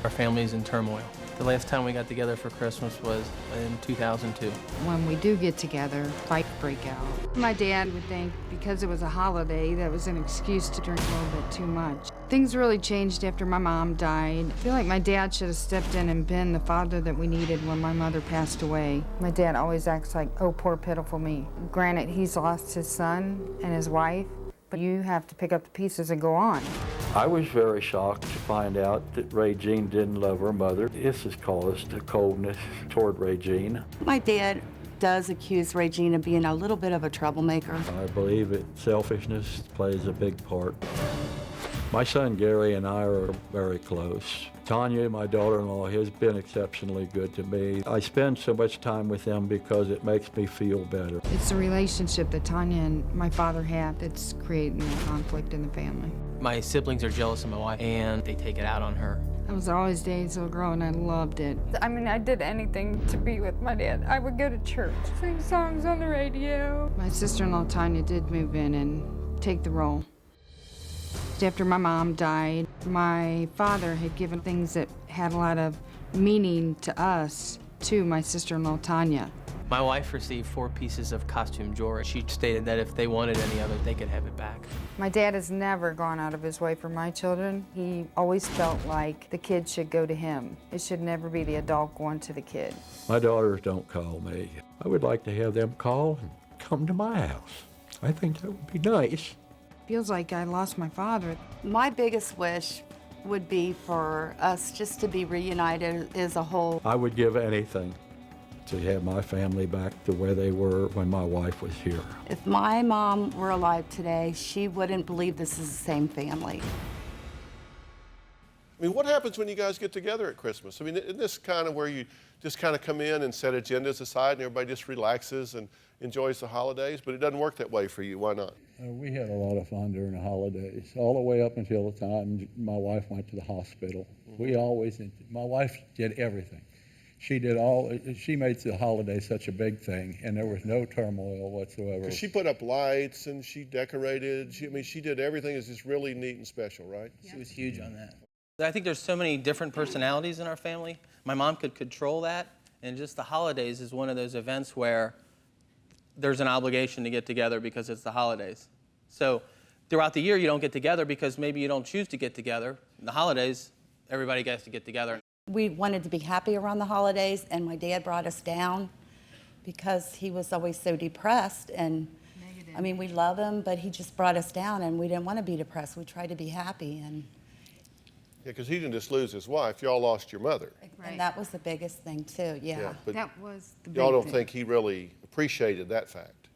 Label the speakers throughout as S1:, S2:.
S1: Our family's in turmoil. The last time we got together for Christmas was in 2002.
S2: When we do get together, fights break out. My dad would think because it was a holiday, that was an excuse to drink a little bit too much. Things really changed after my mom died. I feel like my dad should have stepped in and been the father that we needed when my mother passed away. My dad always acts like, oh, poor pitiful me. Granted, he's lost his son and his wife, but you have to pick up the pieces and go on.
S3: I was very shocked to find out that Wrajean didn't love her mother. This has caused a coldness toward Wrajean.
S4: My dad does accuse Wrajean of being a little bit of a troublemaker.
S3: I believe that selfishness plays a big part. My son Gary and I are very close. Tanya, my daughter-in-law, has been exceptionally good to me. I spend so much time with them because it makes me feel better.
S2: It's the relationship that Tanya and my father have that's creating the conflict in the family.
S1: My siblings are jealous of my wife, and they take it out on her.
S2: I was always Dave's little girl, and I loved it.
S5: I mean, I did anything to be with my dad. I would go to church, sing songs on the radio.
S2: My sister-in-law, Tanya, did move in and take the role. After my mom died, my father had given things that had a lot of meaning to us to my sister-in-law, Tanya.
S1: My wife received 4 pieces of costume jewelry. She stated that if they wanted any of it, they could have it back.
S2: My dad has never gone out of his way for my children. He always felt like the kid should go to him. It should never be the adult going to the kid.
S3: My daughters don't call me. I would like to have them call and come to my house. I think that would be nice.
S2: Feels like I lost my father.
S4: My biggest wish would be for us just to be reunited as a whole.
S3: I would give anything to have my family back to where they were when my wife was here.
S4: If my mom were alive today, she wouldn't believe this is the same family.
S6: I mean, what happens when you guys get together at Christmas? I mean, isn't this kind of where you just kind of come in and set agendas aside and everybody just relaxes and enjoys the holidays? But it doesn't work that way for you. Why not?
S3: We had a lot of fun during the holidays, all the way up until the time my wife went to the hospital. My wife did everything. She made the holiday such a big thing, and there was no turmoil whatsoever.
S6: Because she put up lights and she decorated. She did everything. It's just really neat and special, right?
S1: She was huge on that. I think there's so many different personalities in our family. My mom could control that, and just the holidays is one of those events where there's an obligation to get together because it's the holidays. So throughout the year, you don't get together because maybe you don't choose to get together. In the holidays, everybody gets to get together.
S4: We wanted to be happy around the holidays, and my dad brought us down because he was always so depressed. And
S2: Negative.
S4: I mean, we love him, but he just brought us down, and we didn't want to be depressed. We tried to be happy. And
S6: Yeah, because he didn't just lose his wife. Y'all lost your mother.
S2: Right.
S4: And that was the biggest thing, too, yeah.
S6: But
S2: That was the big
S6: y'all don't
S2: thing.
S6: think he really appreciated that fact?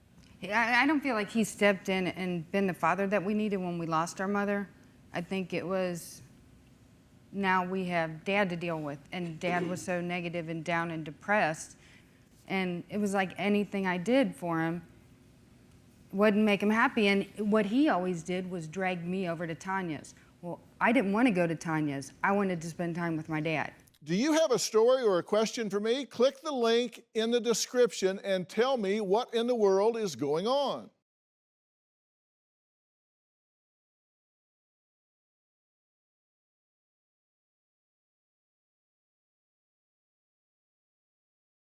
S2: I don't feel like he stepped in and been the father that we needed when we lost our mother. I think it was, now we have Dad to deal with, and Dad was so negative and down and depressed, and it was like anything I did for him wouldn't make him happy, and what he always did was drag me over to Tanya's. Well, I didn't want to go to Tanya's. I wanted to spend time with my dad.
S7: Do you have a story or a question for me? Click the link in the description and tell me what in the world is going on.